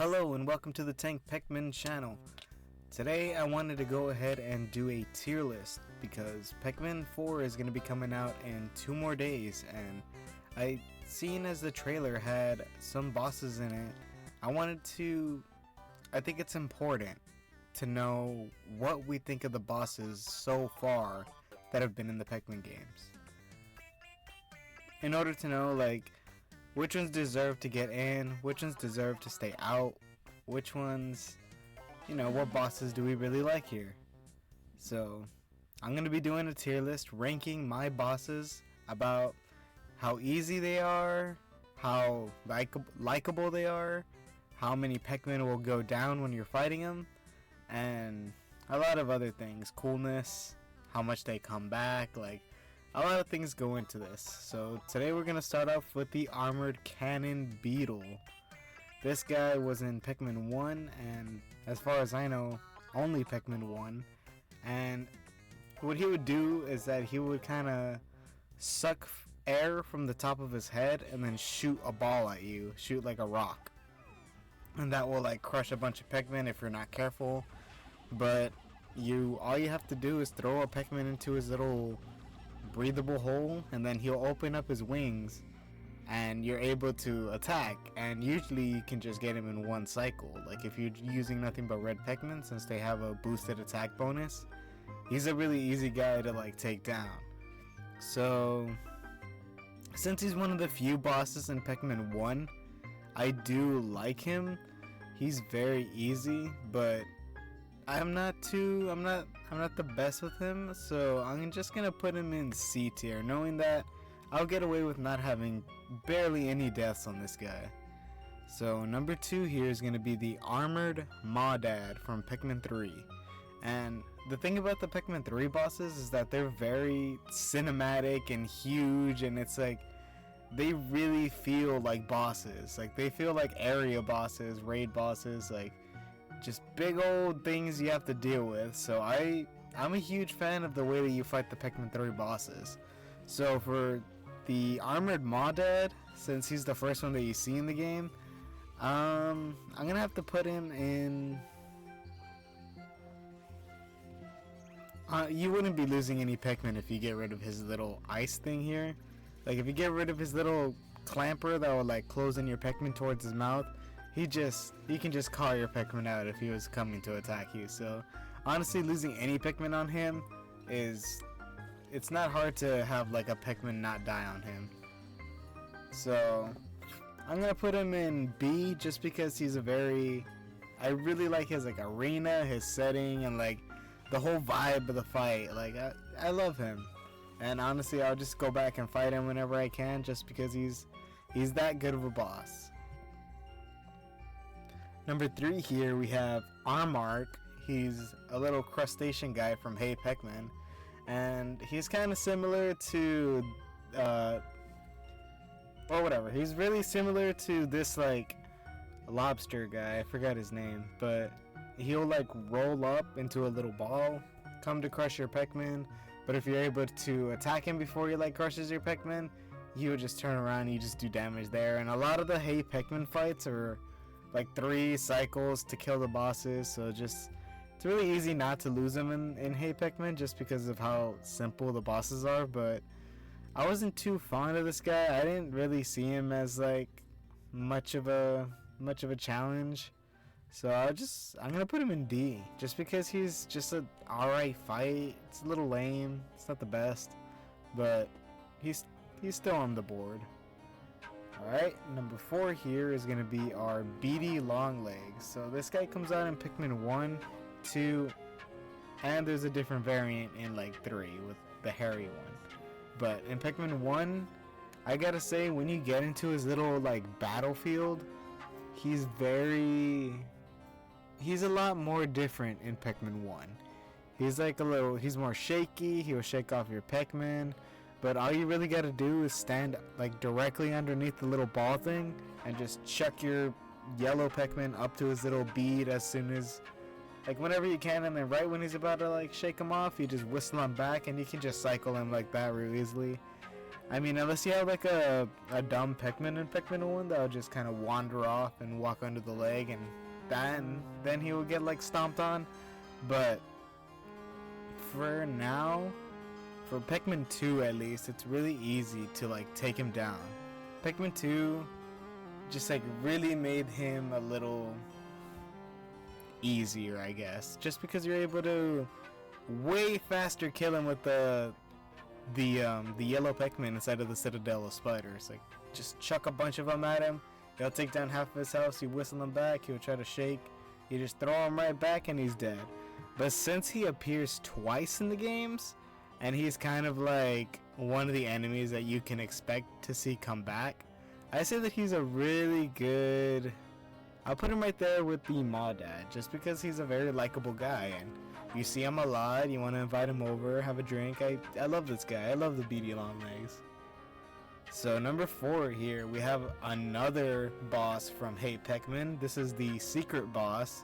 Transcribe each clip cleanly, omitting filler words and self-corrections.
Hello and welcome to the Pikmin channel. Today I wanted to go ahead and do a tier list because Pikmin 4 is going to be coming out in 2 more days, and seen as the trailer had some bosses in it, I think it's important to know what we think of the bosses so far that have been in the Pikmin games. In order to know which ones deserve to get in, which ones deserve to stay out, which ones, what bosses do we really like here. So, I'm going to be doing a tier list ranking my bosses about how easy they are, how likable they are, how many Pikmin will go down when you're fighting them, and a lot of other things, coolness, how much they come back, a lot of things go into this. So today we're going to start off with the Armored Cannon Beetle. This guy was in Pikmin 1, and as far as I know, only Pikmin 1. And what he would do is that he would kind of suck air from the top of his head and then shoot a ball at you, shoot like a rock. And that will crush a bunch of Pikmin if you're not careful. But all you have to do is throw a Pikmin into his little breathable hole, and then he'll open up his wings and you're able to attack, and usually you can just get him in one cycle. If you're using nothing but red Pikmin, since they have a boosted attack bonus, he's a really easy guy to take down. So since he's one of the few bosses in Pikmin 1, I do like him. He's very easy, but I'm not the best with him, so I'm just gonna put him in C tier, knowing that I'll get away with not having barely any deaths on this guy. So number 2 here is gonna be the Armored Maudad from Pikmin 3. And the thing about the Pikmin 3 bosses is that they're very cinematic and huge, and it's they really feel like bosses. They feel like area bosses, raid bosses, just big old things you have to deal with. So I'm a huge fan of the way that you fight the Pikmin 3 bosses. So for the Armored Maudad, since he's the first one that you see in the game, I'm gonna have to put him in. You wouldn't be losing any Pikmin if you get rid of his little ice thing here. If you get rid of his little clamper that will close in your Pikmin towards his mouth, he can just call your Pikmin out if he was coming to attack you. So honestly, losing any Pikmin on him it's not hard to have a Pikmin not die on him. So I'm gonna put him in B just because he's I really like his arena, his setting, and the whole vibe of the fight. I love him, and honestly I'll just go back and fight him whenever I can just because he's that good of a boss. Number 3 here we have Armark. He's a little crustacean guy from Hey Pikmin, and he's kind of similar to or whatever. He's really similar to this lobster guy. I forgot his name, but he'll roll up into a little ball, come to crush your Pikmin. But if you're able to attack him before he crushes your Pikmin, you would just turn around and you just do damage there. And a lot of the Hey Pikmin fights are 3 cycles to kill the bosses, so it's really easy not to lose them in Hey Pikmin just because of how simple the bosses are. But I wasn't too fond of this guy. I didn't really see him as much of a challenge, so I'm gonna put him in D just because he's just an alright fight. It's a little lame, it's not the best, but he's still on the board. Alright, number 4 here is going to be our Beady Longlegs. So this guy comes out in Pikmin 1, 2, and there's a different variant in 3 with the hairy one. But in Pikmin 1, I gotta say, when you get into his little battlefield, he's a lot more different in Pikmin 1. He's more shaky, he'll shake off your Pikmin. But all you really gotta do is stand directly underneath the little ball thing and just chuck your yellow Pikmin up to his little bead as soon as, whenever you can, and then right when he's about to shake him off, you just whistle him back, and you can just cycle him like that real easily. I mean, unless you have like a dumb Pikmin in Pikmin 1 that'll just kind of wander off and walk under the leg, and then he will get like stomped on. But for now, for Pikmin 2 at least, it's really easy to like take him down. Pikmin 2 just like really made him a little easier, I guess, just because you're able to way faster kill him with the yellow Pikmin inside of the Citadel of Spiders. Like, just chuck a bunch of them at him, he'll take down half of his house, you whistle him back, he'll try to shake, you just throw him right back and he's dead. But since he appears twice in the games, and he's kind of like one of the enemies that you can expect to see come back, I say that he's a really good... I'll put him right there with the Maw Dad, just because he's a very likable guy, and you see him a lot, you want to invite him over, have a drink. I love this guy. I love the beady long legs. So number 4 here, we have another boss from Hey Pikmin. This is the secret boss,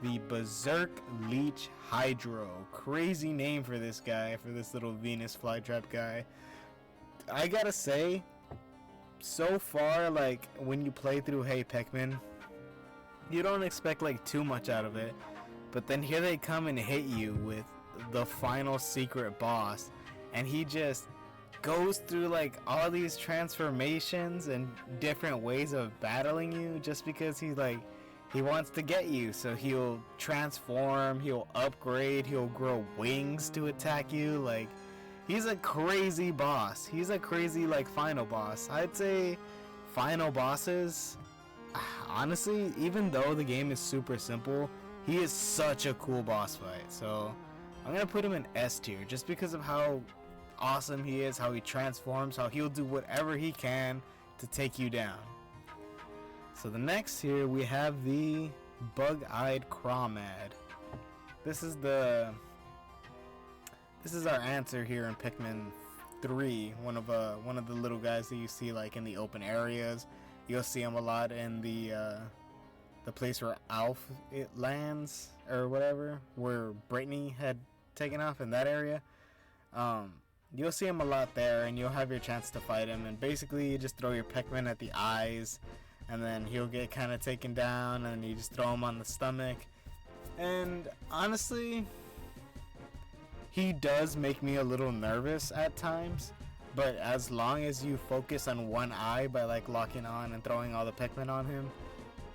the Berserk Leech Hydro. Crazy name for this guy, for this little Venus flytrap guy. I gotta say, so far, like, when you play through Hey Pikmin, you don't expect like too much out of it, but then here they come and hit you with the final secret boss, and he just goes through like all these transformations and different ways of battling you just because he wants to get you. So he'll transform, he'll upgrade, he'll grow wings to attack you. Like, he's a crazy boss. He's a crazy like final boss. I'd say final bosses, honestly, even though the game is super simple, he is such a cool boss fight. So I'm gonna put him in S tier just because of how awesome he is, how he transforms, how he'll do whatever he can to take you down. So the next here we have the Bug-Eyed Crawmad. This is our answer here in Pikmin 3. One of the little guys that you see like in the open areas. You'll see him a lot in the place where Alf lands or whatever, where Brittany had taken off in that area. You'll see him a lot there, and you'll have your chance to fight him. And basically, you just throw your Pikmin at the eyes, and then he'll get kind of taken down, and you just throw him on the stomach. And honestly, he does make me a little nervous at times. But as long as you focus on one eye by like locking on and throwing all the Pikmin on him,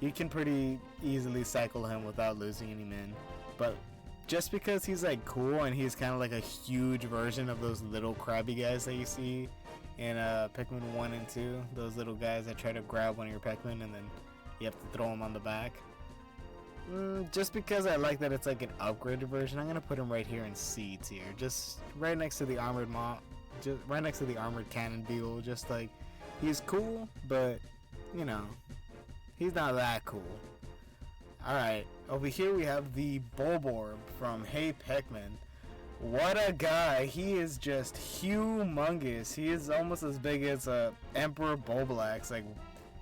you can pretty easily cycle him without losing any min. But just because he's like cool and he's kind of like a huge version of those little crabby guys that you see in Pikmin 1 and 2, those little guys that try to grab one of your Pikmin and then you have to throw them on the back. Just because I like that it's like an upgraded version, I'm gonna put him right here in C tier, just right next to the armored just right next to the armored cannon beetle. Just like, he's cool, but you know, he's not that cool. Alright, over here we have the Bulborb from Hey Pikmin. What a guy. He is just humongous. He is almost as big as Emperor Bulblax. Like,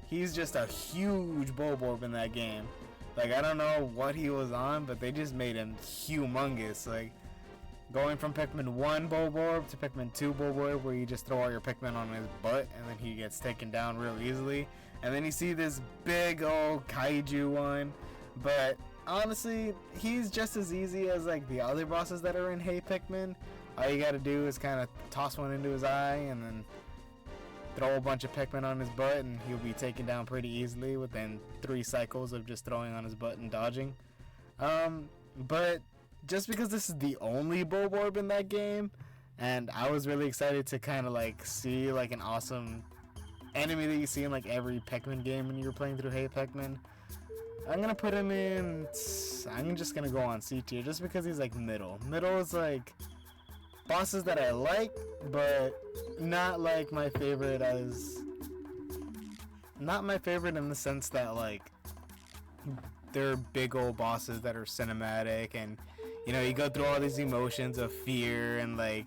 he's just a huge Bulborb in that game. Like, I don't know what he was on, but they just made him humongous. Like, going from Pikmin 1 Bulborb to Pikmin 2 Bulborb, where you just throw all your Pikmin on his butt and then he gets taken down real easily. And then you see this big old kaiju one. But honestly, he's just as easy as like the other bosses that are in Hey Pikmin. All you gotta do is kind of toss one into his eye and then throw a bunch of Pikmin on his butt, and he'll be taken down pretty easily within 3 cycles of just throwing on his butt and dodging. But just because this is the only Bulborb in that game, and I was really excited to kind of like see like an awesome enemy that you see in like every Pikmin game when you're playing through Hey Pikmin, I'm gonna put him in, I'm just gonna go on C tier just because he's like middle. Middle is like bosses that I like, but not like my favorite not my favorite in the sense that like they're big old bosses that are cinematic, and you know, you go through all these emotions of fear and like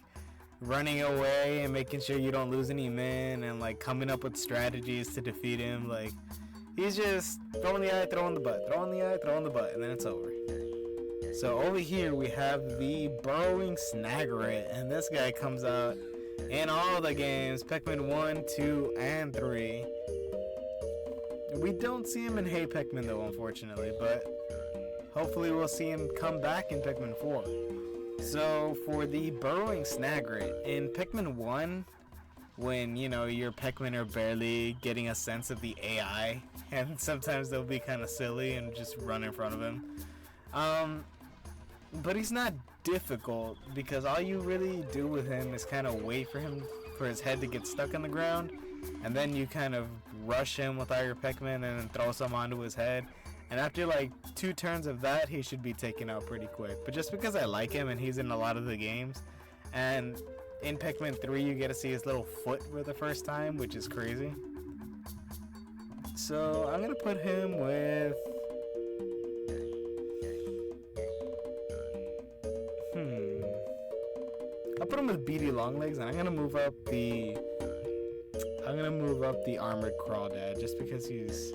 running away and making sure you don't lose any men and like coming up with strategies to defeat him. Like, he's just throwing the eye, throwing the butt, throwing the eye, throwing the butt, and then it's over. So over here we have the Burrowing Snaggeret, and this guy comes out in all the games, Pikmin 1, 2, and 3. We don't see him in Hey Pikmin though, unfortunately, but hopefully we'll see him come back in Pikmin 4. So for the burrowing snag rate, in Pikmin 1, when, you know, your Pikmin are barely getting a sense of the AI, and sometimes they'll be kind of silly and just run in front of him. But he's not difficult, because all you really do with him is kind of wait for his head to get stuck in the ground, and then you kind of rush him with all your Pikmin and then throw some onto his head. And after like 2 turns of that, he should be taken out pretty quick. But just because I like him and he's in a lot of the games, and in Pikmin 3 you get to see his little foot for the first time, which is crazy. So I'm gonna put him with I'll put him with Beady Longlegs, and I'm gonna move up the Armored Crawdad, just because he's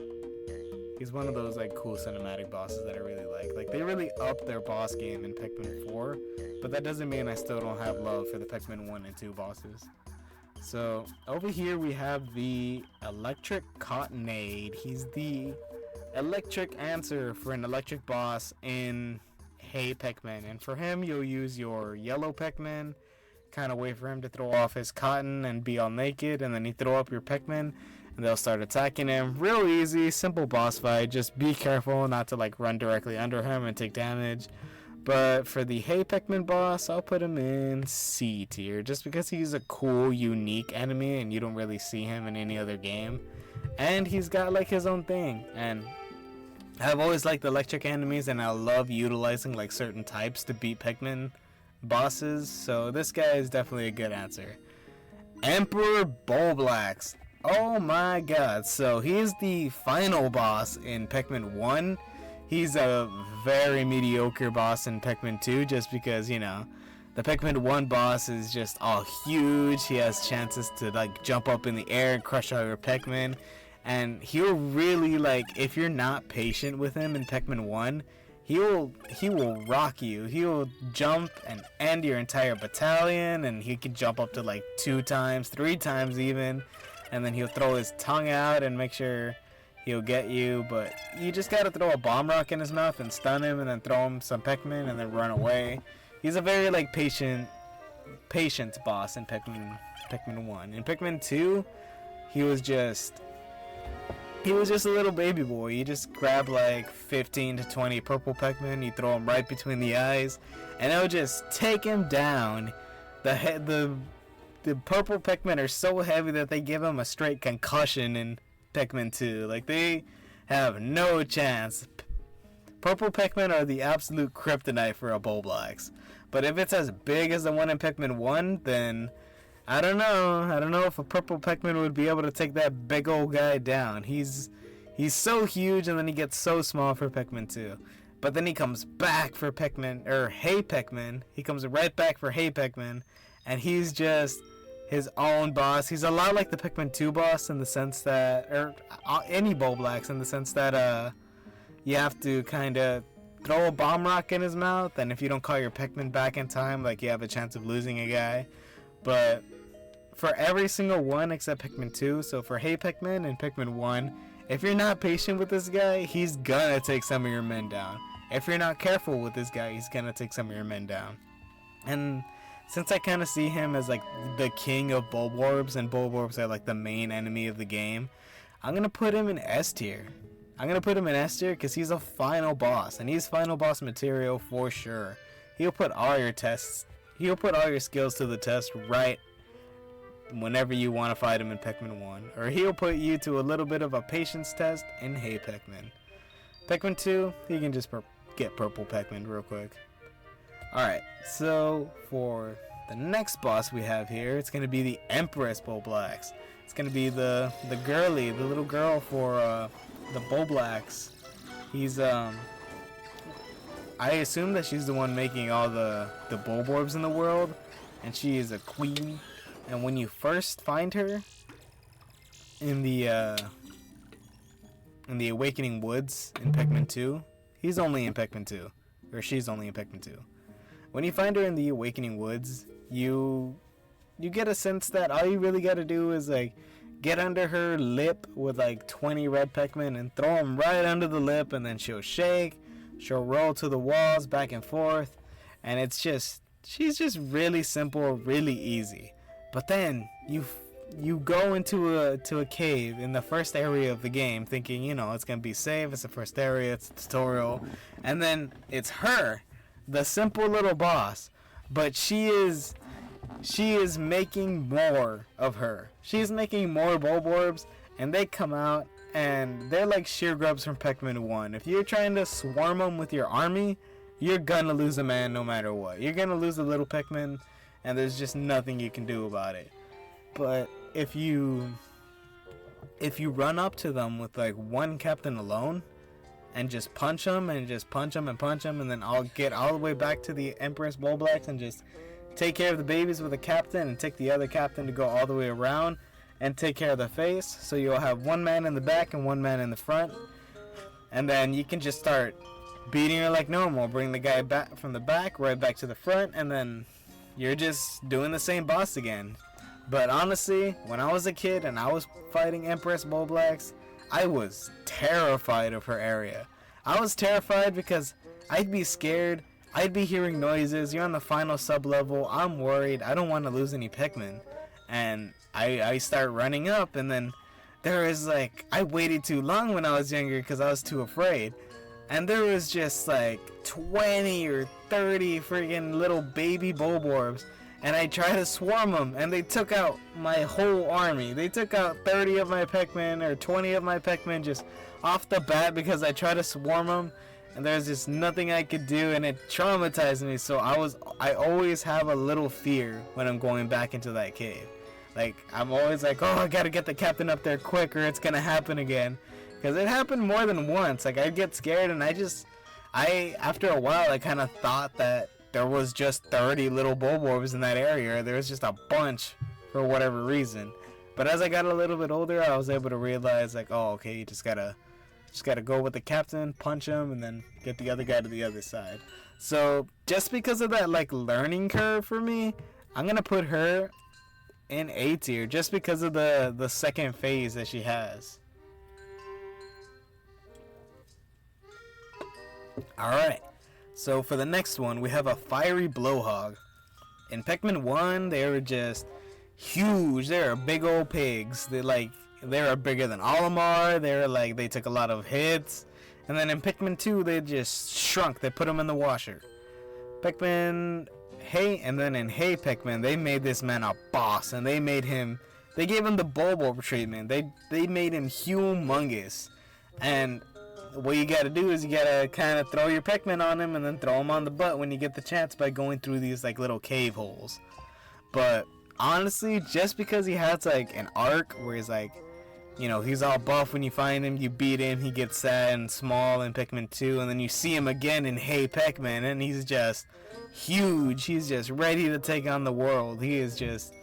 one of those like cool cinematic bosses that I really like. Like, they really upped their boss game in Pikmin 4, but that doesn't mean I still don't have love for the Pikmin 1 and 2 bosses. So over here we have the Electric Cottonade. He's the electric answer for an electric boss in Hey Pikmin, and for him you'll use your yellow Pikmin, kind of wait for him to throw off his cotton and be all naked, and then you throw up your Pikmin and they'll start attacking him. Real easy, simple boss fight. Just be careful not to like run directly under him and take damage. But for the Hey Pikmin boss, I'll put him in C tier, just because he's a cool, unique enemy and you don't really see him in any other game, and he's got like his own thing. And I've always liked electric enemies, and I love utilizing like certain types to beat Pikmin bosses, so this guy is definitely a good answer. Emperor Bulblax. Oh my god, so he's the final boss in Pikmin 1. He's a very mediocre boss in Pikmin 2, just because, you know, the Pikmin 1 boss is just all huge. He has chances to like jump up in the air and crush all your Pikmin, and he'll really, like, if you're not patient with him in Pikmin 1, he will rock you. He will jump and end your entire battalion, and he can jump up to like 2 times, 3 times even, and then he'll throw his tongue out and make sure he'll get you. But you just gotta throw a bomb rock in his mouth and stun him, and then throw him some Pikmin and then run away. He's a very like patient boss in Pikmin 1. In Pikmin 2, he was just a little baby boy. You just grab like 15 to 20 purple Pikmin, you throw them right between the eyes, and it'll just take him down. The purple Pikmin are so heavy that they give him a straight concussion in Pikmin 2. Like, they have no chance. Purple Pikmin are the absolute kryptonite for a Bulblax. But if it's as big as the one in Pikmin 1, then I don't know if a purple Pikmin would be able to take that big old guy down. He's so huge, and then he gets so small for Pikmin 2. But then he comes back for Hey Pikmin. He comes right back for Hey Pikmin, and he's just his own boss. He's a lot like the Pikmin 2 boss in the sense that, or any Bulblax, in the sense that you have to kind of throw a bomb rock in his mouth, and if you don't call your Pikmin back in time, like, you have a chance of losing a guy. But for every single one except Pikmin 2, so for Hey Pikmin and Pikmin 1, if you're not patient with this guy, he's gonna take some of your men down. If you're not careful with this guy, he's gonna take some of your men down. And since I kind of see him as like the king of Bulborbs, and Bulborbs are like the main enemy of the game, I'm gonna put him in S tier. I'm gonna put him in S tier because he's a final boss, and he's final boss material for sure. He'll put all your skills to the test right whenever you want to fight him in Pikmin 1, or he'll put you to a little bit of a patience test in Hey Pikmin. Pikmin 2, he can just get purple Pikmin real quick. Alright, so for the next boss we have here, it's going to be the Empress Bulblax. It's going to be the little girl for the Bulblax. He's, I assume that she's the one making all the Bulborbs in the world, and she is a queen. And when you first find her in the Awakening Woods in Pikmin 2, he's only in Pikmin 2, or she's only in Pikmin 2. When you find her in the Awakening Woods, you you get a sense that all you really got to do is like get under her lip with like 20 red Pikmin and throw them right under the lip, and then she'll shake, she'll roll to the walls back and forth, and it's just, she's just really simple, really easy. But then you go into a cave in the first area of the game thinking, you know, it's gonna be safe, it's the first area, it's a tutorial, and then it's her, the simple little boss, but she is making more of her. She's making more Bulborbs, and they come out, and they're like sheer grubs from Pikmin 1. If you're trying to swarm them with your army, you're gonna lose a man no matter what. You're gonna lose a little Pikmin, and there's just nothing you can do about it. But if you run up to them with like one captain alone, and just punch them, and just punch them and punch them, and then I'll get all the way back to the Empress Bulblax and just take care of the babies with a captain, and take the other captain to go all the way around and take care of the face. So you'll have one man in the back and one man in the front, and then you can just start beating her like normal. Bring the guy back from the back right back to the front, and then you're just doing the same boss again. But honestly, when I was a kid and I was fighting Empress Bulblax, I was terrified of her area. I was terrified because I'd be scared, I'd be hearing noises, you're on the final sub-level, I'm worried, I don't want to lose any Pikmin. And I start running up, and then there is like, I waited too long when I was younger because I was too afraid. And there was just like 20 or 30 freaking little baby Bulborbs. And I tried to swarm them, and they took out my whole army. They took out 30 of my Pikmin, or 20 of my Pikmin just off the bat because I tried to swarm them, and there's just nothing I could do, and it traumatized me. So I always have a little fear when I'm going back into that cave. Like, I'm always like, oh, I gotta get the captain up there quick, or it's gonna happen again. Because it happened more than once. Like, I'd get scared, and after a while, I kind of thought that there was just 30 little Bulborbs in that area. There was just a bunch for whatever reason. But as I got a little bit older, I was able to realize, like, oh, okay, you just gotta go with the captain, punch him, and then get the other guy to the other side. So just because of that, like, learning curve for me, I'm gonna put her in A tier just because of the second phase that she has. All right. So for the next one, we have a fiery blowhog. In Pikmin 1, they were just huge. They were big old pigs. They were bigger than Olimar. They took a lot of hits. And then in Pikmin 2, they just shrunk. They put them in the washer. And then in Hey Pikmin, they made this man a boss, and they gave him the Bulborb treatment. They made him humongous. And what you gotta do is you gotta kind of throw your Pikmin on him and then throw him on the butt when you get the chance by going through these like little cave holes. But honestly, just because he has like an arc where he's like, you know, he's all buff when you find him, you beat him, he gets sad and small in Pikmin 2, and then you see him again in Hey Pikmin, and he's just huge. He's just ready to take on the world. He is just,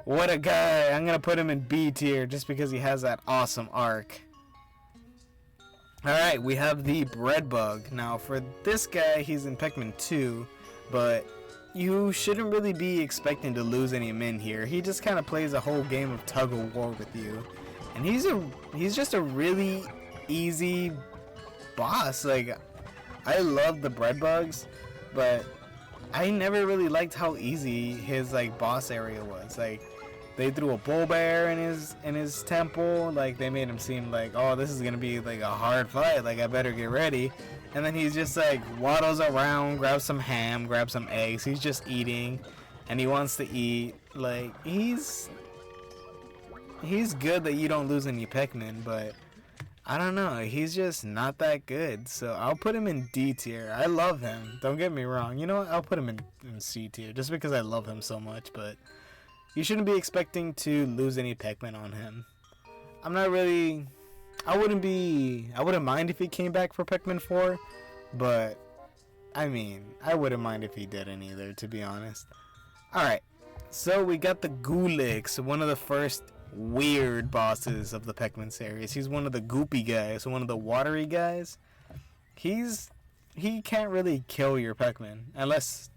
what a guy. I'm gonna put him in B tier just because he has that awesome arc. Alright, we have the bread bug. Now, for this guy, he's in Pikmin 2, but you shouldn't really be expecting to lose any min here. He just kind of plays a whole game of tug-of-war with you. And he's just a really easy boss. Like, I love the bread bugs, but I never really liked how easy his, like, boss area was. Like, they threw a bull bear in his temple. Like, they made him seem like, oh, this is gonna be like a hard fight. Like, I better get ready. And then he's just like waddles around, grabs some ham, grabs some eggs. He's just eating, and he wants to eat. Like, he's good that you don't lose any Pikmin, but I don't know. He's just not that good. So I'll put him in D tier. I love him. Don't get me wrong. You know what? I'll put him in C tier just because I love him so much, but you shouldn't be expecting to lose any Pikmin on him. I wouldn't mind if he came back for Pikmin 4, but I mean, I wouldn't mind if he didn't either, to be honest. Alright, so we got the Gulix, one of the first weird bosses of the Pikmin series. He's one of the goopy guys, one of the watery guys. He can't really kill your Pikmin unless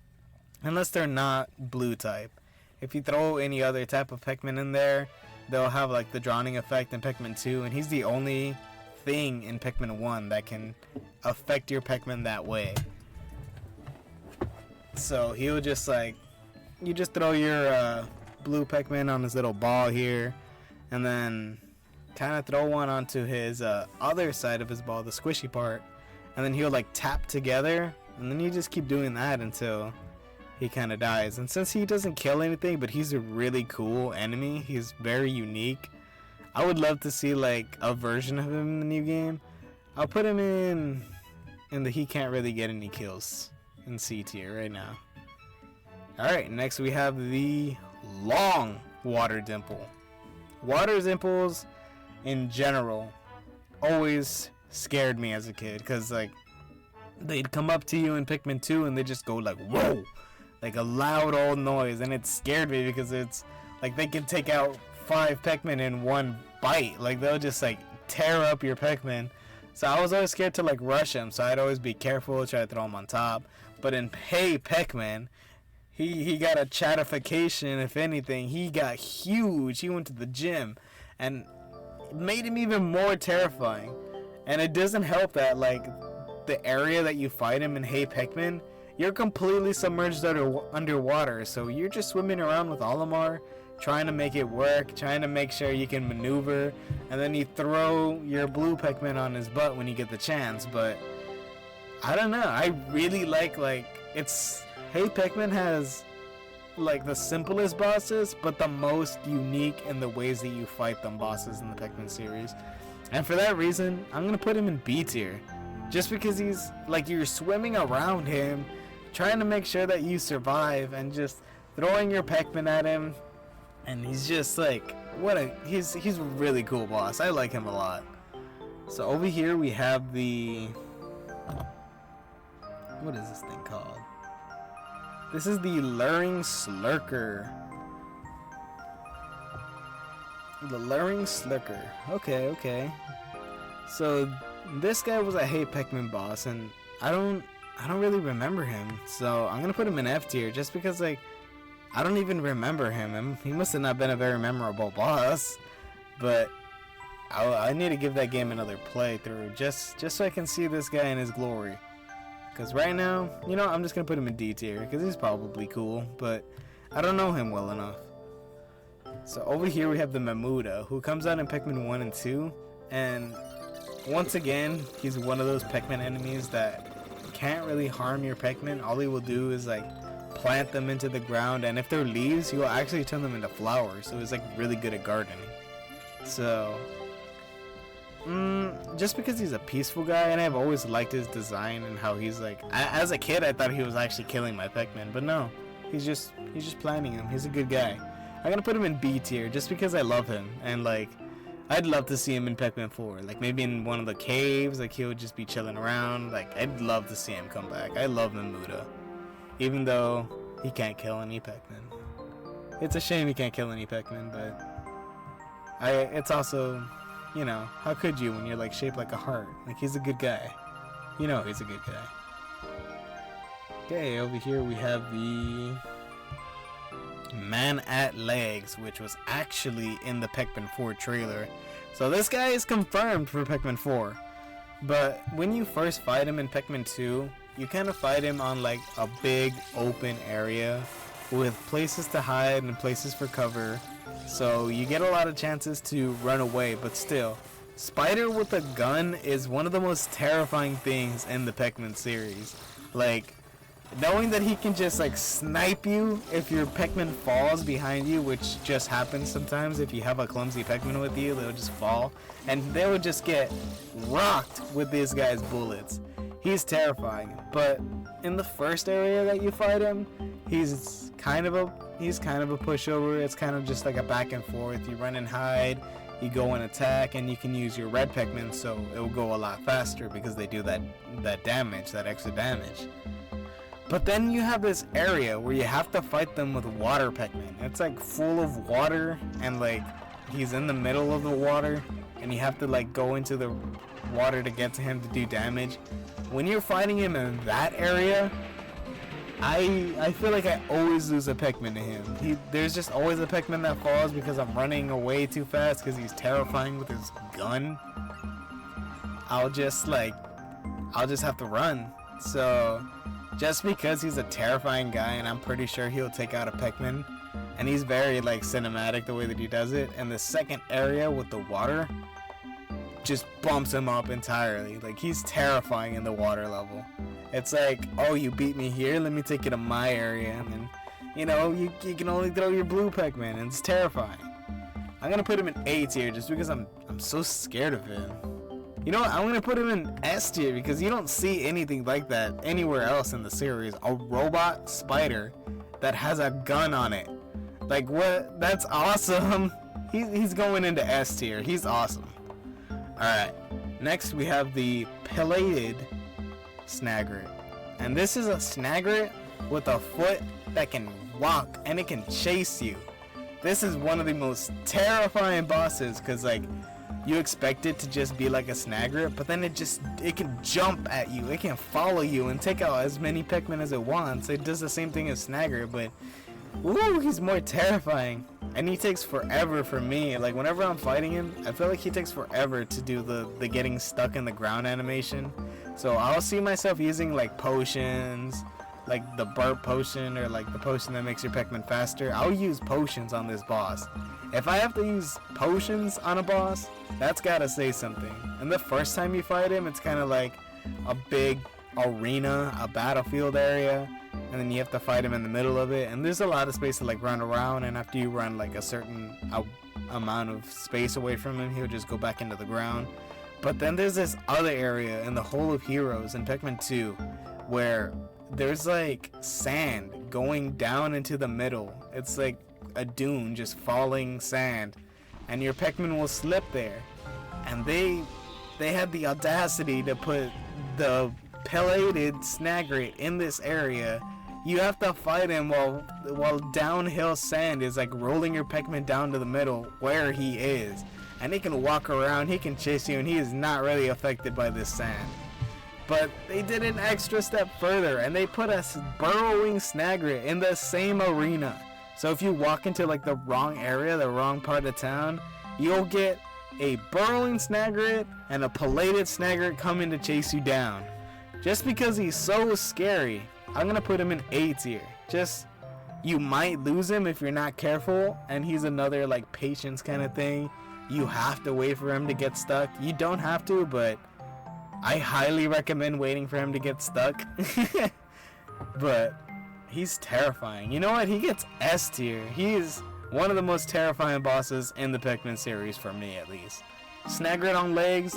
they're not blue type. If you throw any other type of Pikmin in there, they'll have like the drowning effect in Pikmin 2, and he's the only thing in Pikmin 1 that can affect your Pikmin that way. So he'll just like, you just throw your blue Pikmin on his little ball here, and then kind of throw one onto his other side of his ball, the squishy part, and then he'll like tap together, and then you just keep doing that until he kind of dies. And since he doesn't kill anything, but he's a really cool enemy, he's very unique. I would love to see like a version of him in the new game. I'll put him in the he can't really get any kills in C tier right now. Alright, next we have the long water dimple. Water dimples in general always scared me as a kid, because like they'd come up to you in Pikmin 2 and they just go like whoa, like a loud old noise, and it scared me because it's like they can take out 5 Pikmin in one bite. Like they'll just like tear up your Pikmin. So I was always scared to like rush him, so I'd always be careful, try to throw him on top. But in Hey Pikmin, he got a chatification. If anything, he got huge. He went to the gym and it made him even more terrifying. And it doesn't help that like the area that you fight him in Hey Pikmin, you're completely submerged underwater, so you're just swimming around with Olimar, trying to make it work, trying to make sure you can maneuver, and then you throw your blue Pikmin on his butt when you get the chance. But I don't know, I really like it's Hey Pikmin has like the simplest bosses, but the most unique in the ways that you fight them bosses in the Pikmin series. And for that reason, I'm gonna put him in B tier, just because he's like, you're swimming around him, trying to make sure that you survive, and just throwing your Pikmin at him, and he's just like, he's a really cool boss. I like him a lot. So over here we have the, what is this thing called? This is the Luring Slurker. The Luring Slurker. Okay. So this guy was a Hey Pikmin boss, and I don't really remember him. So I'm gonna put him in F tier, just because like I don't even remember him. He must have not been a very memorable boss. But I need to give that game another playthrough, just so I can see this guy in his glory. Because right now, you know, I'm just gonna put him in D tier because he's probably cool, but I don't know him well enough. So over here we have the Mamuda, who comes out in Pikmin 1 and 2, and once again, he's one of those Pikmin enemies that can't really harm your Pikmin. All he will do is like plant them into the ground, and if they're leaves, he will actually turn them into flowers. So he's like really good at gardening. So just because he's a peaceful guy, and I've always liked his design and how he's like, as a kid I thought he was actually killing my Pikmin, but no, he's just planting them. He's a good guy. I'm gonna put him in B tier just because I love him, and like I'd love to see him in Pikmin 4, like maybe in one of the caves, like he would just be chilling around. Like I'd love to see him come back. I love Mamuda, even though he can't kill any Pikmin. It's a shame he can't kill any Pikmin, but it's also, you know, how could you when you're like shaped like a heart? Like he's a good guy. You know he's a good guy. Okay, over here we have the Man at Legs, which was actually in the Pikmin 4 trailer. So this guy is confirmed for Pikmin 4. But when you first fight him in Pikmin 2, you kind of fight him on like a big open area with places to hide and places for cover. So you get a lot of chances to run away, but still, Spider with a gun is one of the most terrifying things in the Pikmin series. Like, knowing that he can just like snipe you if your Pikmin falls behind you, which just happens sometimes. If you have a clumsy Pikmin with you, they'll just fall, and they would just get rocked with this guy's bullets. He's terrifying. But in the first area that you fight him, he's kind of a pushover. It's kind of just like a back and forth. You run and hide, you go and attack, and you can use your red Pikmin, so it will go a lot faster because they do that damage, that extra damage. But then you have this area where you have to fight them with water Pikmin. It's like full of water, and like he's in the middle of the water, and you have to like go into the water to get to him to do damage. When you're fighting him in that area, I feel like I always lose a Pikmin to him. There's just always a Pikmin that falls because I'm running away too fast because he's terrifying with his gun. I'll just have to run. So just because he's a terrifying guy and I'm pretty sure he'll take out a Pikmin, and he's very like cinematic the way that he does it, and the second area with the water just bumps him up entirely. Like, he's terrifying in the water level. It's like, oh, you beat me here, let me take you to my area, and then, you know, you can only throw your blue Pikmin, and it's terrifying. I'm gonna put him in A tier just because I'm so scared of him. You know what, I'm gonna put him in S tier because you don't see anything like that anywhere else in the series. A robot spider that has a gun on it. Like, what? That's awesome. He's going into S tier. He's awesome. Alright, next we have the pillated Snagret. And this is a Snagret with a foot that can walk and it can chase you. This is one of the most terrifying bosses because, like, you expect it to just be like a Snagret, but then it can jump at you, it can follow you and take out as many Pikmin as it wants. It does the same thing as Snagret, but woo, he's more terrifying. And he takes forever for me. Like, whenever I'm fighting him, I feel like he takes forever to do the getting stuck in the ground animation. So I'll see myself using like potions, like the burp potion or like the potion that makes your Pikmin faster. I'll use potions on this boss. If I have to use potions on a boss, that's gotta say something. And the first time you fight him, it's kind of like a big arena, a battlefield area, and then you have to fight him in the middle of it, and there's a lot of space to like run around, and after you run like a certain amount of space away from him, he'll just go back into the ground. But then there's this other area in the Hole of Heroes in Pikmin 2 where there's like sand going down into the middle. It's like a dune, just falling sand, and your Pikmin will slip there. And they had the audacity to put the pillated Snagret in this area. You have to fight him while downhill sand is like rolling your Pikmin down to the middle where he is, and he can walk around, he can chase you, and he is not really affected by this sand. But they did an extra step further and they put a burrowing Snagret in the same arena. So if you walk into like the wrong area, the wrong part of town, you'll get a burrowing Snagret and a pillated Snagret coming to chase you down. Just because he's so scary, I'm gonna put him in A tier. Just, you might lose him if you're not careful, and he's another like patience kind of thing. You have to wait for him to get stuck. You don't have to, but I highly recommend waiting for him to get stuck. But he's terrifying. You know what? He gets S tier. He is one of the most terrifying bosses in the Pikmin series, for me at least. Snagret on legs,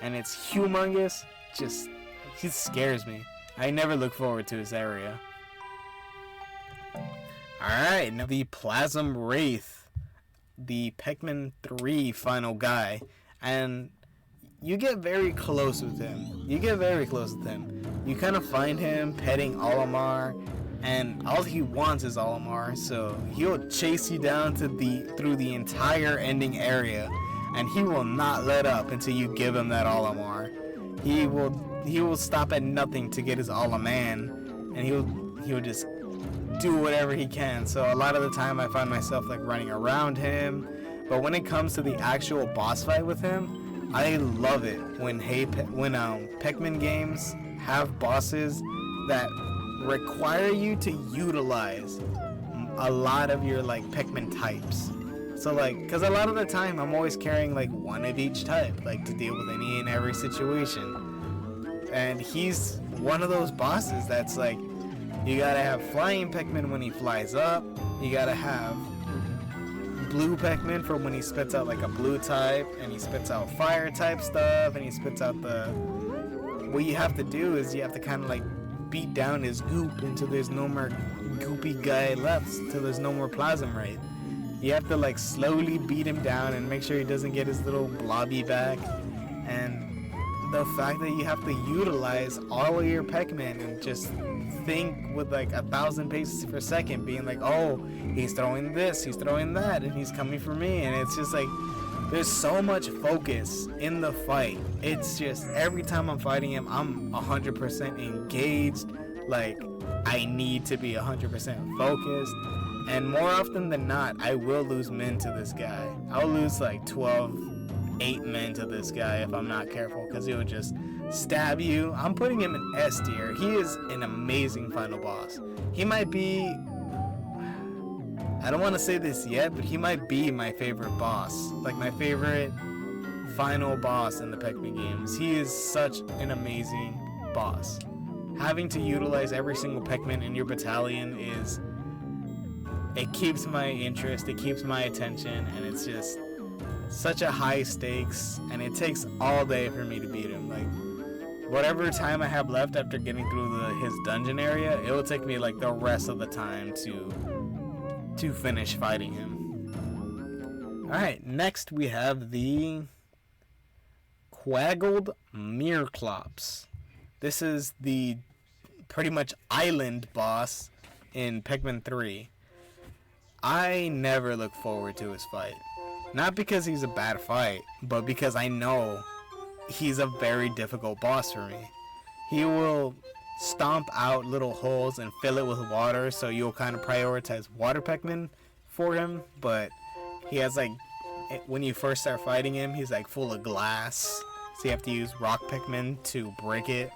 and it's humongous. Just, he scares me. I never look forward to his area. Alright, now the Plasm Wraith, the Pikmin 3 final guy, and you get very close with him. You kind of find him petting Olimar, and all he wants is Olimar, so he'll chase you down through the entire ending area, and he will not let up until you give him that Olimar. He will stop at nothing to get his Oliman, and he'll just do whatever he can. So a lot of the time I find myself like running around him, but when it comes to the actual boss fight with him, I love it when Pikmin games have bosses that require you to utilize a lot of your like Pikmin types. So like, because a lot of the time I'm always carrying like one of each type, like to deal with any and every situation. And he's one of those bosses that's like, you gotta have flying Pikmin when he flies up, you gotta have blue Pikmin for when he spits out like a blue type, and he spits out fire type stuff, and he spits out what you have to do is you have to kind of like beat down his goop until there's no more goopy guy left, until there's no more Plasm Wraith. You have to like slowly beat him down and make sure he doesn't get his little blobby back. And the fact that you have to utilize all of your Pikmin and just think with like 1,000 paces per second, being like, oh, he's throwing this, he's throwing that, and he's coming for me, and it's just like, there's so much focus in the fight. It's just, every time I'm fighting him, I'm 100% engaged, like I need to be 100% focused. And more often than not, I will lose men to this guy. I'll lose like 8 men to this guy if I'm not careful, because he would just stab you. I'm putting him in S tier. He is an amazing final boss. He might be, I don't want to say this yet, but he might be my favorite boss. Like my favorite final boss in the Pikmin games. He is such an amazing boss. Having to utilize every single Pikmin in your battalion it keeps my interest, it keeps my attention, and it's just such a high stakes, and it takes all day for me to beat him. Like, whatever time I have left after getting through his dungeon area, it will take me like the rest of the time to finish fighting him. Alright, next we have the Quaggled Meerklops. This is the pretty much island boss in Pikmin 3. I never look forward to his fight. Not because he's a bad fight, but because I know he's a very difficult boss for me. He will stomp out little holes and fill it with water, so you'll kind of prioritize water Pikmin for him, but he has like, when you first start fighting him, he's like full of glass, so you have to use rock Pikmin to break it.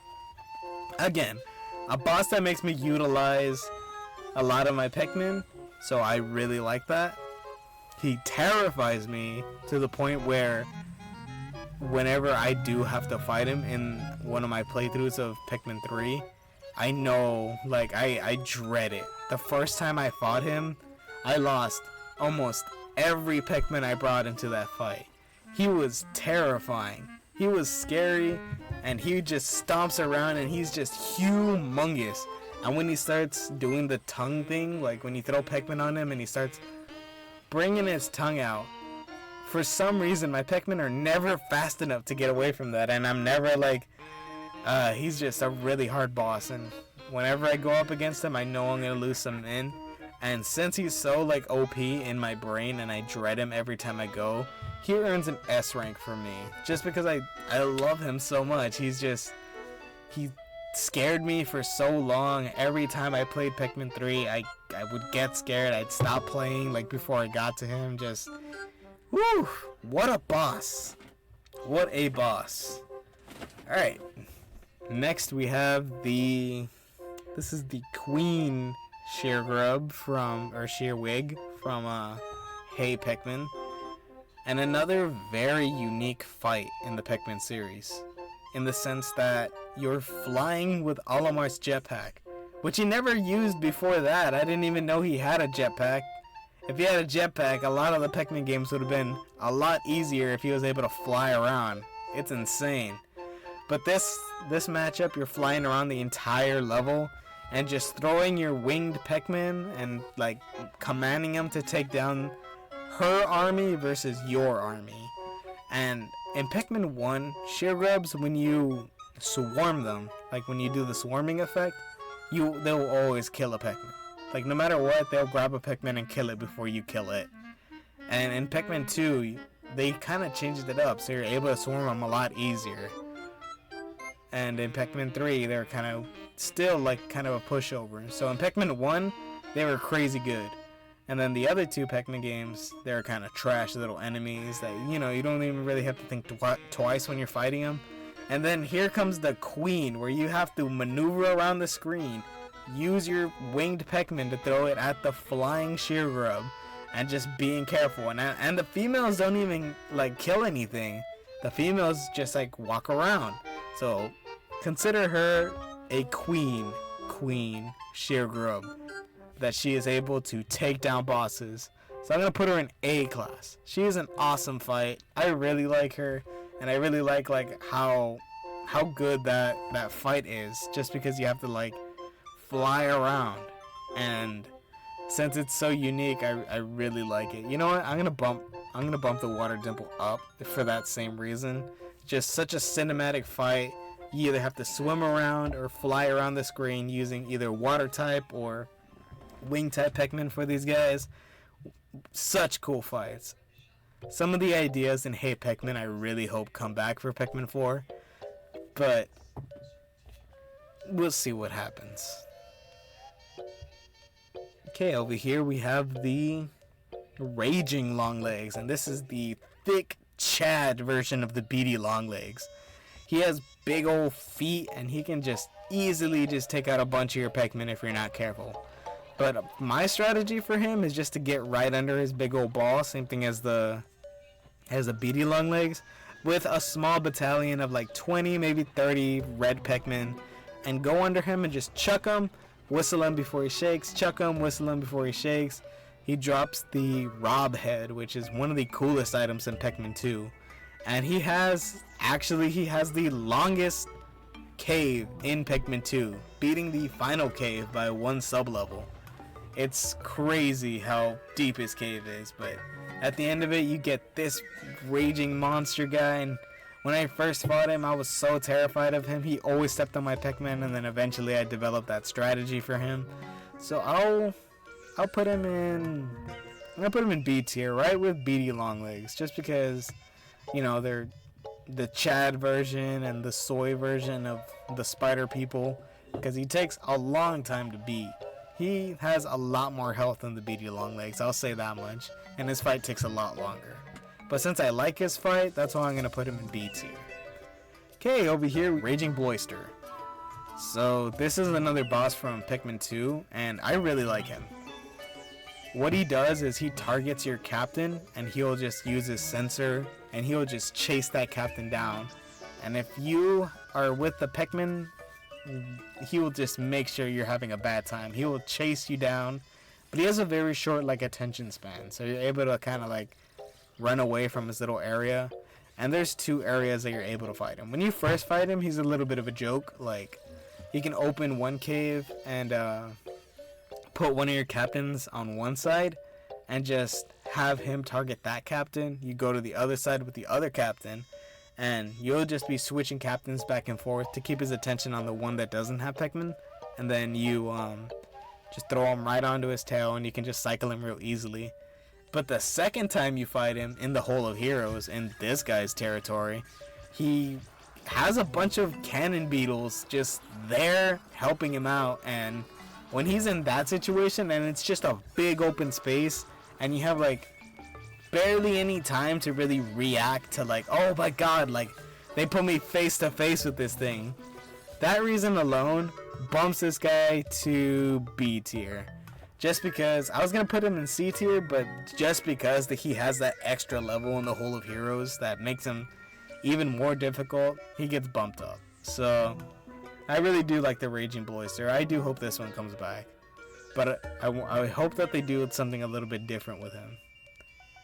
Again, a boss that makes me utilize a lot of my Pikmin, so I really like that. He terrifies me to the point where whenever I do have to fight him in one of my playthroughs of Pikmin 3, I know, like, I dread it. The first time I fought him, I lost almost every Pikmin I brought into that fight. He was terrifying. He was scary, and he just stomps around, and he's just humongous. And when he starts doing the tongue thing, like when you throw Pikmin on him and he starts bringing his tongue out, for some reason my Pikmin are never fast enough to get away from that, and I'm never like, he's just a really hard boss, and whenever I go up against him, I know I'm gonna lose some men. And since he's so like OP in my brain and I dread him every time I go, he earns an S rank for me, just because I love him so much. He scared me for so long. Every time I played Pikmin 3, I would get scared. I'd stop playing like before I got to him. Just, woo, what a boss. What a boss. Alright, next we have this is the Queen Sheargrub Shearwig from Hey Pikmin. And another very unique fight in the Pikmin series, in the sense that you're flying with Olimar's jetpack, which he never used before that. I didn't even know he had a jetpack. If he had a jetpack, a lot of the Pikmin games would have been a lot easier if he was able to fly around. It's insane. But this matchup, you're flying around the entire level and just throwing your winged Pikmin and like commanding them to take down her army versus your army. And in Pikmin 1, Sheargrubs, when you swarm them, like when you do the swarming effect, they'll always kill a Pikmin. Like no matter what, they'll grab a Pikmin and kill it before you kill it. And in Pikmin 2, they kind of changed it up, so you're able to swarm them a lot easier. And in Pikmin 3, they're kind of still like kind of a pushover. So in Pikmin 1, they were crazy good. And then the other two Pikmin games, they're kind of trash little enemies that, you know, you don't even really have to think twice when you're fighting them. And then here comes the Queen, where you have to maneuver around the screen, use your winged Pikmin to throw it at the flying Sheargrub, and just being careful. And the females don't even like kill anything. The females just like walk around. So consider her a Queen Sheargrub, that she is able to take down bosses. So I'm going to put her in A class. She is an awesome fight. I really like her, and I really like how good that fight is, just because you have to like fly around. And since it's so unique, I really like it. You know what? I'm going to bump the Water Dimple up for that same reason. Just such a cinematic fight. You either have to swim around or fly around the screen using either water type or wing type Pikmin for these guys. Such cool fights. Some of the ideas in Hey Pikmin I really hope come back for Pikmin 4, but we'll see what happens. Okay, over here we have the Raging Longlegs, and this is the thick Chad version of the beady Longlegs. He has big old feet, and he can just easily just take out a bunch of your Pikmin if you're not careful. But my strategy for him is just to get right under his big old ball, same thing as the beady Longlegs, with a small battalion of like 20, maybe 30 red Pikmin, and go under him and just chuck him, whistle him before he shakes, chuck him, whistle him before he shakes. He drops the Rob Head, which is one of the coolest items in Pikmin 2. And he has the longest cave in Pikmin 2, beating the final cave by 1 sub-level. It's crazy how deep his cave is, but at the end of it, you get this raging monster guy, and when I first fought him, I was so terrified of him. He always stepped on my Pikmin, and then eventually I developed that strategy for him. So I'll put him in. I'm gonna put him in B tier, right with beady Longlegs, just because, you know, they're the Chad version and the soy version of the spider people, because he takes a long time to beat. He has a lot more health than the beady Longlegs, I'll say that much, and his fight takes a lot longer. But since I like his fight, that's why I'm gonna put him in B tier. Okay, over here, Raging Boister. So this is another boss from Pikmin 2, and I really like him. What he does is he targets your captain, and he'll just use his sensor, and he'll just chase that captain down. And if you are with the Pikmin, he will just make sure you're having a bad time. He will chase you down, but he has a very short like attention span, so you're able to kind of like run away from his little area. And there's 2 areas that you're able to fight him. When you first fight him, he's a little bit of a joke. Like, he can open one cave and put one of your captains on one side and just have him target that captain. You go to the other side with the other captain, and you'll just be switching captains back and forth to keep his attention on the one that doesn't have Pikmin, and then you just throw him right onto his tail, and you can just cycle him real easily. But the second time you fight him in the Hole of Heroes, in this guy's territory, he has a bunch of cannon beetles just there helping him out, and when he's in that situation and it's just a big open space and you have like barely any time to really react to like, oh my god, like they put me face to face with this thing, that reason alone bumps this guy to B tier. Just because I was gonna put him in C tier, but just because he has that extra level in the Hole of Heroes that makes him even more difficult, he gets bumped up. So I really do like the Raging Boister. I do hope this one comes back, but I hope that they do something a little bit different with him.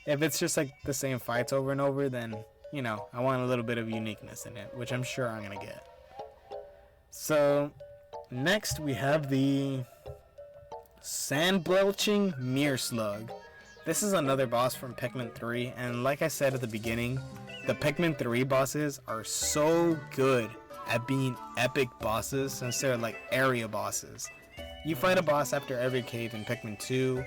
If it's just like the same fights over and over, then, you know, I want a little bit of uniqueness in it, which I'm sure I'm gonna get. So next we have the Sand Belching Mirror Slug. This is another boss from Pikmin 3, and like I said at the beginning, the Pikmin 3 bosses are so good at being epic bosses since they're like area bosses. You fight a boss after every cave in Pikmin 2,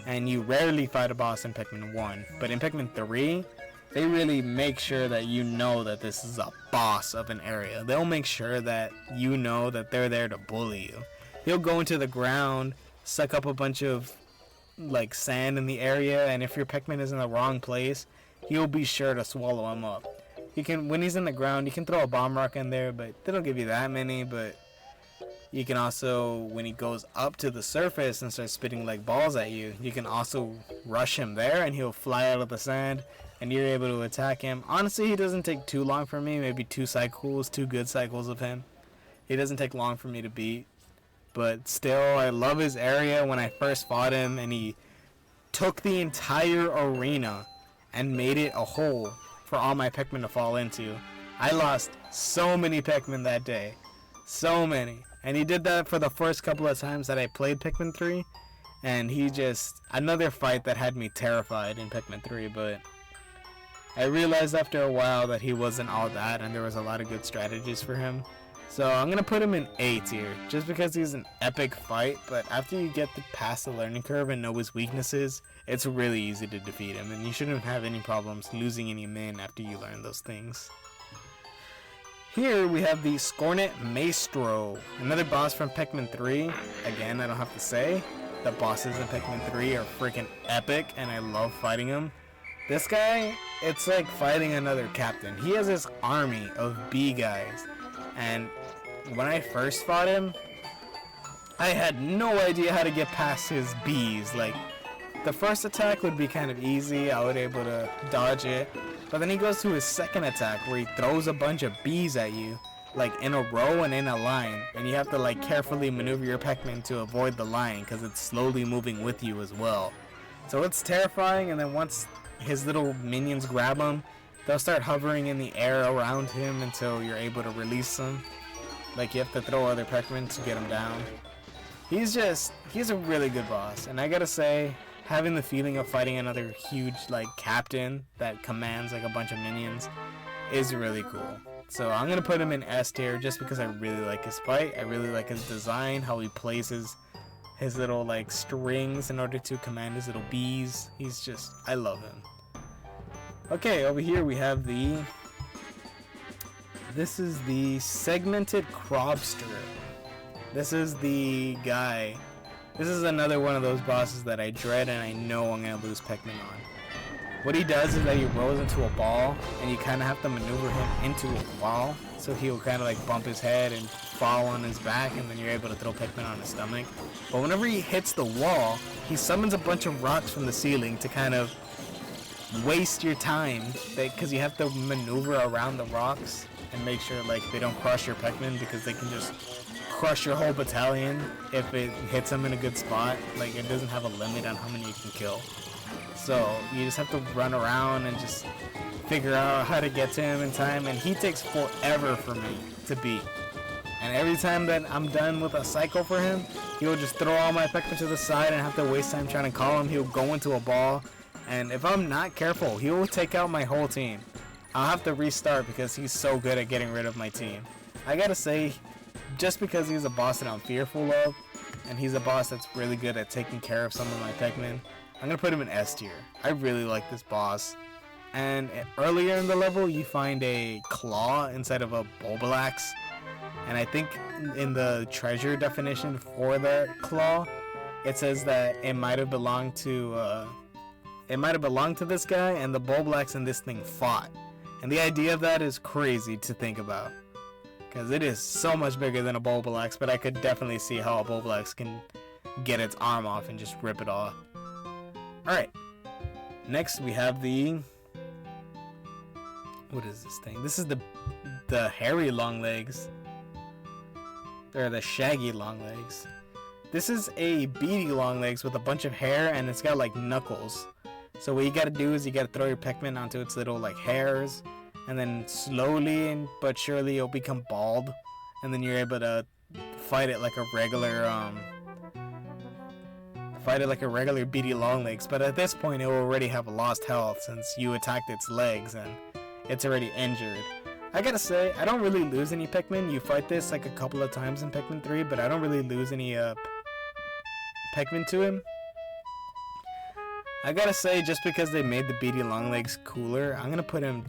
and you rarely fight a boss in Pikmin 1. But in Pikmin 3, they really make sure that you know that this is a boss of an area. They'll make sure that you know that they're there to bully you. He'll go into the ground, suck up a bunch of like sand in the area, and if your Pikmin is in the wrong place, he'll be sure to swallow him up. You can, when he's in the ground, you can throw a bomb rock in there, but they don't give you that many. But you can also, when he goes up to the surface and starts spitting like balls at you, you can also rush him there, and he'll fly out of the sand, and you're able to attack him. Honestly, he doesn't take too long for me, maybe 2 good cycles of him. He doesn't take long for me to beat, but still, I love his area. When I first fought him, and he took the entire arena and made it a hole for all my Pikmin to fall into. I lost so many Pikmin that day. So many. And he did that for the first couple of times that I played Pikmin 3. And he just, another fight that had me terrified in Pikmin 3. But I realized after a while that he wasn't all that, and there was a lot of good strategies for him. So I'm going to put him in A tier, just because he's an epic fight, but after you get past the learning curve and know his weaknesses, it's really easy to defeat him, and you shouldn't have any problems losing any min after you learn those things. Here we have the Scornet Maestro, another boss from Pikmin 3. Again, I don't have to say, the bosses in Pikmin 3 are freaking epic, and I love fighting them. This guy, it's like fighting another captain. He has this army of bee guys, and when I first fought him, I had no idea how to get past his bees. Like, the first attack would be kind of easy, I would able to dodge it, but then he goes to his second attack where he throws a bunch of bees at you, like in a row and in a line, and you have to like carefully maneuver your Pikmin to avoid the line because it's slowly moving with you as well. So it's terrifying, and then once his little minions grab him, they'll start hovering in the air around him until you're able to release them. Like, you have to throw other Pikmin to get him down. He's a really good boss, and I gotta say, having the feeling of fighting another huge like captain that commands like a bunch of minions is really cool. So I'm gonna put him in S tier just because I really like his fight. I really like his design, how he places his little like strings in order to command his little bees. I love him. Okay, over here we have this is the Segmented Crobster. This is the guy. This is another one of those bosses that I dread and I know I'm gonna lose Pikmin on. What he does is that he rolls into a ball, and you kind of have to maneuver him into a ball, so he'll kind of like bump his head and fall on his back, and then you're able to throw Pikmin on his stomach. But whenever he hits the wall, he summons a bunch of rocks from the ceiling to kind of waste your time, because you have to maneuver around the rocks and make sure like they don't crush your Pikmin, because they can just crush your whole battalion if it hits them in a good spot. Like, it doesn't have a limit on how many you can kill. So you just have to run around and just figure out how to get to him in time, and he takes forever for me to beat. And every time that I'm done with a cycle for him, he'll just throw all my Pikmin to the side and have to waste time trying to call him. He'll go into a ball, and if I'm not careful, he will take out my whole team. I'll have to restart because he's so good at getting rid of my team. I gotta say, just because he's a boss that I'm fearful of, and he's a boss that's really good at taking care of some of my Pikmin, I'm gonna put him in S tier. I really like this boss. And earlier in the level, you find a claw inside of a Bulbulax, and I think in the treasure definition for the claw, it says that it might have belonged to this guy, and the Bulbulax and this thing fought. And the idea of that is crazy to think about, because it is so much bigger than a Bulbulax, but I could definitely see how a Bulbulax can get its arm off and just rip it off. Alright, next we have what is this thing? This is the hairy long legs, or the shaggy long legs. This is a beady long legs with a bunch of hair, and it's got like knuckles. So what you gotta do is you gotta throw your Pikmin onto its little like hairs, and then slowly but surely it'll become bald, and then you're able to fight it like a regular beady long legs. But at this point it will already have lost health since you attacked its legs and it's already injured. I gotta say, I don't really lose any Pikmin. You fight this like a couple of times in Pikmin 3, but I don't really lose any Pikmin to him. I gotta say, just because they made the beady long legs cooler, I'm gonna put him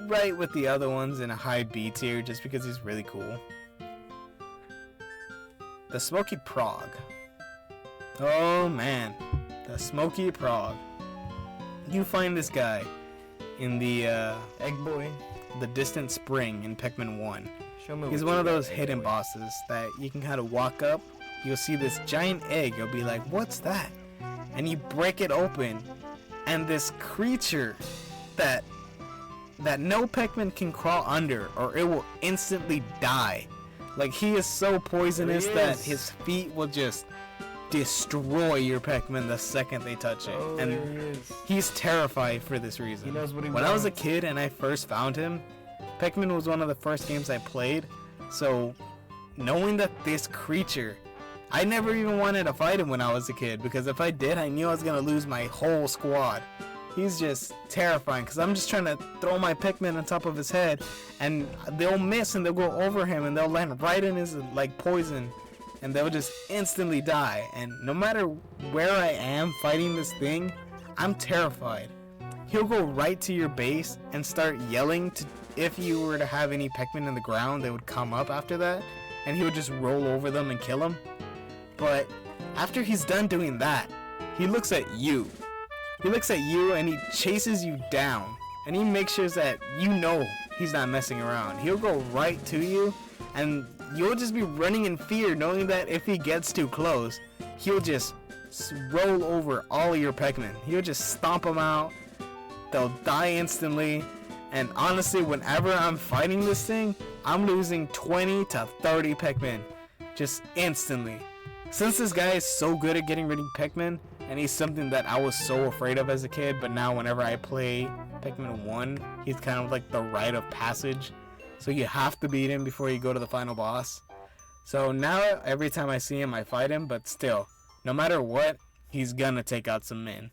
right with the other ones in a high B tier just because he's really cool. The Smoky Prog. Oh man, the Smoky Prog. You find this guy in the Egg Boy, the Distant Spring in Pikmin 1. He's one of those hidden bosses that you can kind of walk up, you'll see this giant egg, you'll be like, what's that? And you break it open, and this creature that no Pikmin can crawl under, or it will instantly die. Like, he is so poisonous that his feet will just destroy your Pikmin the second they touch it. Oh, and he's terrified for this reason. He knows what he when wants. I was a kid and I first found him, Pikmin was one of the first games I played, so knowing that this creature, I never even wanted to fight him when I was a kid, because if I did, I knew I was going to lose my whole squad. He's just terrifying, because I'm just trying to throw my Pikmin on top of his head, and they'll miss and they'll go over him and they'll land right in his like poison, and they'll just instantly die. And no matter where I am fighting this thing, I'm terrified. He'll go right to your base and start yelling if you were to have any Pikmin in the ground, they would come up after that, and he would just roll over them and kill them. But after he's done doing that, he looks at you. He looks at you and he chases you down, and he makes sure that you know he's not messing around. He'll go right to you, and you'll just be running in fear, knowing that if he gets too close, he'll just roll over all of your Pikmin. He'll just stomp them out. They'll die instantly. And honestly, whenever I'm fighting this thing, I'm losing 20 to 30 Pikmin just instantly. Since this guy is so good at getting rid of Pikmin, and he's something that I was so afraid of as a kid, but now whenever I play Pikmin 1, he's kind of like the rite of passage. So you have to beat him before you go to the final boss. So now every time I see him, I fight him, but still, no matter what, he's gonna take out some men.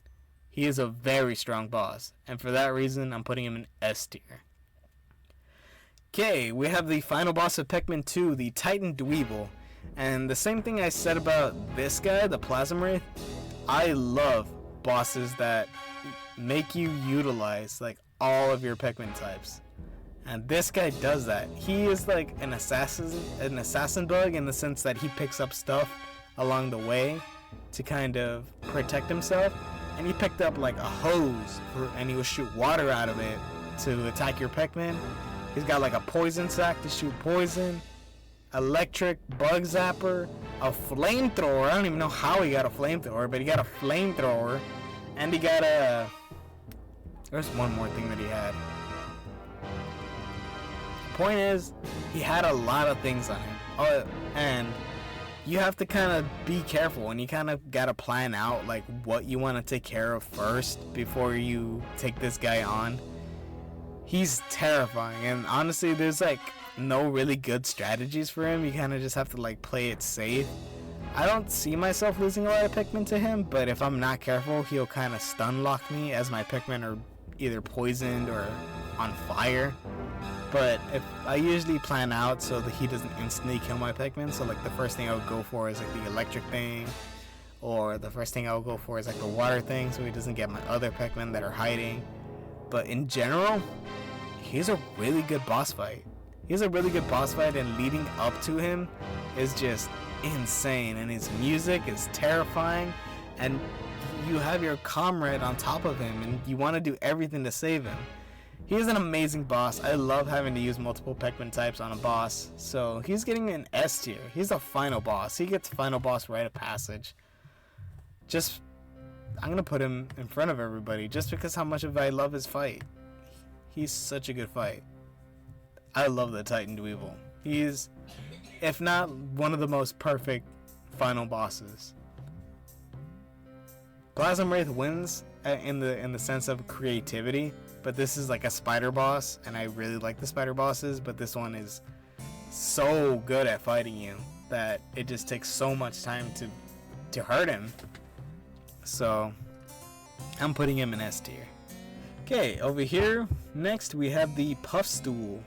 He is a very strong boss, and for that reason, I'm putting him in S tier. Okay, we have the final boss of Pikmin 2, the Titan Dweeble. And the same thing I said about this guy, the Plasma Wraith, I love bosses that make you utilize like all of your Pikmin types. And this guy does that. He is like an assassin bug in the sense that he picks up stuff along the way to kind of protect himself. And he picked up like a hose and he would shoot water out of it to attack your Pikmin. He's got like a poison sack to shoot poison, electric bug zapper, a flamethrower. I don't even know how he got a flamethrower, but he got a flamethrower, and he got a... There's one more thing that he had. The point is, he had a lot of things on him. And you have to kind of be careful, and you kind of got to plan out like what you want to take care of first before you take this guy on. He's terrifying, and honestly, there's like no really good strategies for him. You kind of just have to like play it safe. I don't see myself losing a lot of Pikmin to him, but if I'm not careful, he'll kind of stun lock me as my Pikmin are either poisoned or on fire. But if I usually plan out so that he doesn't instantly kill my Pikmin, so like the first thing I would go for is like the electric thing, or the first thing I would go for is like the water thing so he doesn't get my other Pikmin that are hiding. But in general, he's a really good boss fight. He's a really good boss fight, and leading up to him is just insane, and his music is terrifying, and you have your comrade on top of him and you want to do everything to save him. He is an amazing boss. I love having to use multiple Pikmin types on a boss, so he's getting an S tier. He's the final boss. He gets final boss rite of passage. I'm gonna put him in front of everybody just because how much of I love his fight. He's such a good fight. I love the Titan Dweeble. He's, if not one of the most perfect final bosses. Plasma Wraith wins in the sense of creativity, but this is like a spider boss, and I really like the spider bosses, but this one is so good at fighting you that it just takes so much time to hurt him. So I'm putting him in S tier. Okay, over here next we have the Puffstool.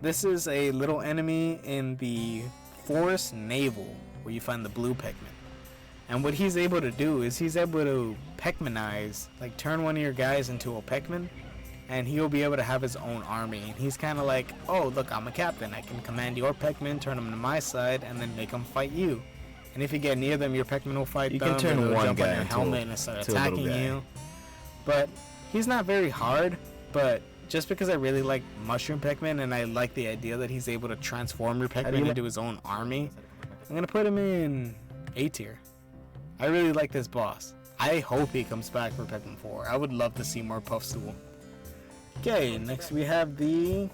This is a little enemy in the Forest Navel where you find the blue Pikmin. And what he's able to do is he's able to Pikminize, like turn one of your guys into a Pikmin, and he'll be able to have his own army. And he's kind of like, oh look, I'm a captain, I can command your Pikmin, turn them to my side, and then make them fight you. And if you get near them, your Pikmin will fight them. You can turn one guy into a helmet and start attacking you. But he's not very hard, but just because I really like Mushroom Pikmin and I like the idea that he's able to transform your Pikmin into his own army, I'm going to put him in A tier. I really like this boss. I hope he comes back for Pikmin 4. I would love to see more Puffstool. Okay, next we have the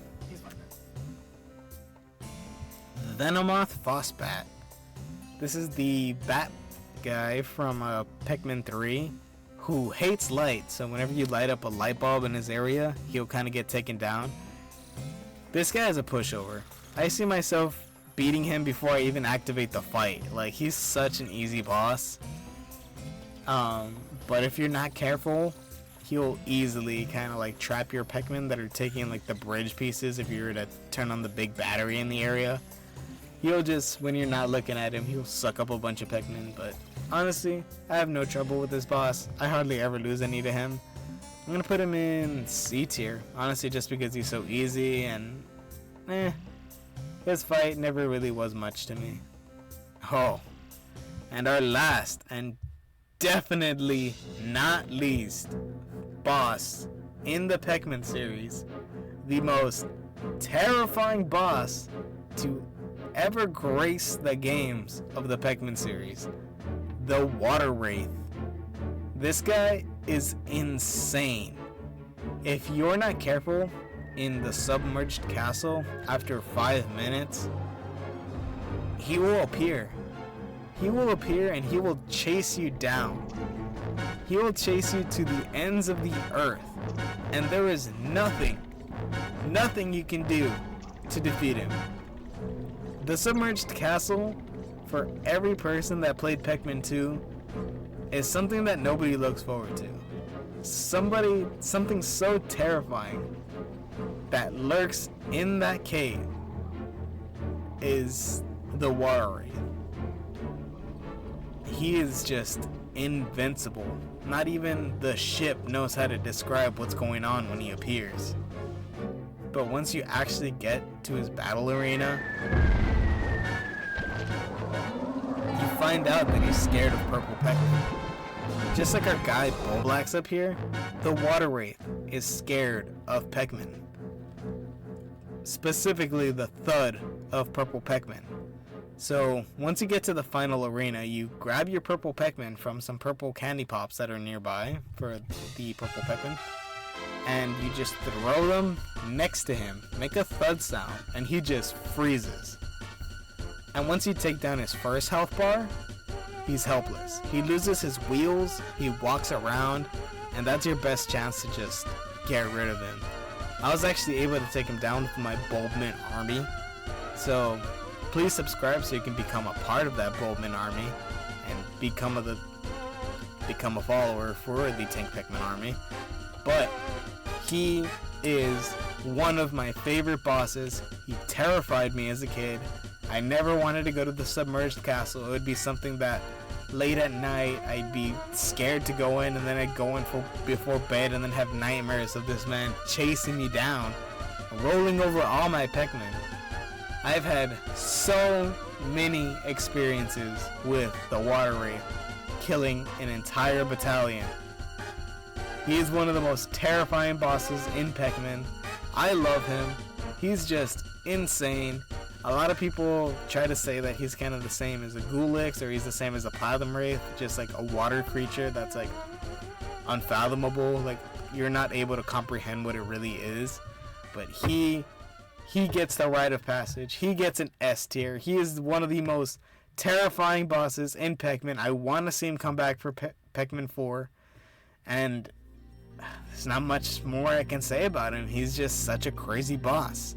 Venomoth Phosbat. This is the bat guy from Pikmin 3 who hates light, so whenever you light up a light bulb in his area, he'll kind of get taken down. This guy is a pushover. I see myself beating him before I even activate the fight. Like, he's such an easy boss. But if you're not careful, he'll easily kind of like trap your Pikmin that are taking like the bridge pieces if you were to turn on the big battery in the area. He'll just, when you're not looking at him, he'll suck up a bunch of Pikmin. But honestly, I have no trouble with this boss. I hardly ever lose any to him. I'm gonna put him in C tier, honestly, just because he's so easy and his fight never really was much to me. Oh, and our last and definitely not least boss in the Pikmin series, the most terrifying boss to ever grace the games of the Pikmin series, the Water Wraith. This guy is insane. If you're not careful in the submerged castle after 5 minutes, he will appear. He will appear and he will chase you down. He will chase you to the ends of the earth, and there is nothing you can do to defeat him. The submerged castle, for every person that played Pikmin 2, is something that nobody looks forward to. Something so terrifying that lurks in that cave is the Water Wraith. He is just invincible. Not even the ship knows how to describe what's going on when he appears. But once you actually get to his battle arena, you find out that he's scared of purple Pikmin. Just like our guy Bulblax up here, the Water Wraith is scared of Pikmin. Specifically the thud of purple Pikmin. So once you get to the final arena, you grab your purple Pikmin from some purple candy pops that are nearby for the purple Pikmin, and you just throw them next to him, make a thud sound, and he just freezes. And once you take down his first health bar, he's helpless. He loses his wheels, he walks around, and that's your best chance to just get rid of him. I was actually able to take him down with my Bulbmin army, so please subscribe so you can become a part of that Bulbmin army and become a follower for the Tank Pikmin army. But he is one of my favorite bosses. He terrified me as a kid. I never wanted to go to the submerged castle. It would be something that late at night I'd be scared to go in, and then I'd go in before bed and then have nightmares of this man chasing me down, rolling over all my Pikmin. I've had so many experiences with the Water Wraith, killing an entire battalion. He is one of the most terrifying bosses in Pikmin. I love him. He's just insane. A lot of people try to say that he's kind of the same as a Ghoulix, or he's the same as a Platinum Wraith, just like a water creature that's like unfathomable. Like you're not able to comprehend what it really is. But he gets the rite of passage. He gets an S tier. He is one of the most terrifying bosses in Pikmin. I want to see him come back for Pikmin 4. And there's not much more I can say about him. He's just such a crazy boss.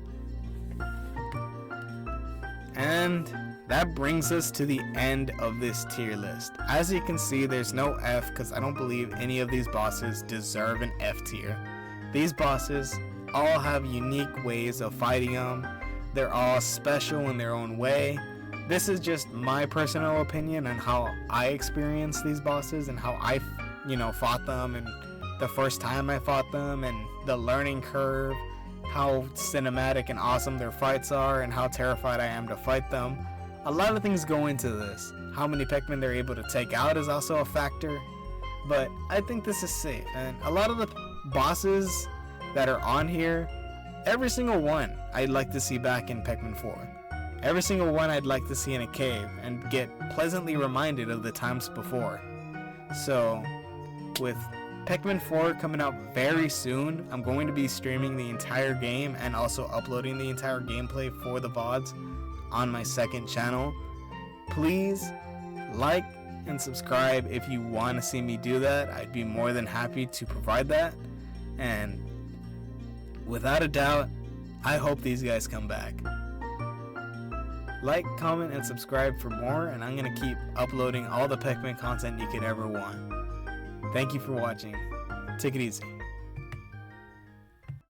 And that brings us to the end of this tier list. As you can see, there's no F because I don't believe any of these bosses deserve an F tier. These bosses all have unique ways of fighting them. They're all special in their own way. This is just my personal opinion on how I experience these bosses and how I, fought them, and the first time I fought them, and the learning curve, how cinematic and awesome their fights are, and how terrified I am to fight them. A lot of things go into this. How many Pikmin they're able to take out is also a factor, but I think this is safe. And a lot of the bosses that are on here, every single one I'd like to see back in Pikmin 4. Every single one I'd like to see in a cave and get pleasantly reminded of the times before. So, with Pikmin 4 coming out very soon, I'm going to be streaming the entire game and also uploading the entire gameplay for the VODs on my second channel. Please like and subscribe if you want to see me do that. I'd be more than happy to provide that. And without a doubt, I hope these guys come back. Like, comment, and subscribe for more, and I'm going to keep uploading all the Pikmin content you could ever want. Thank you for watching. Take it easy.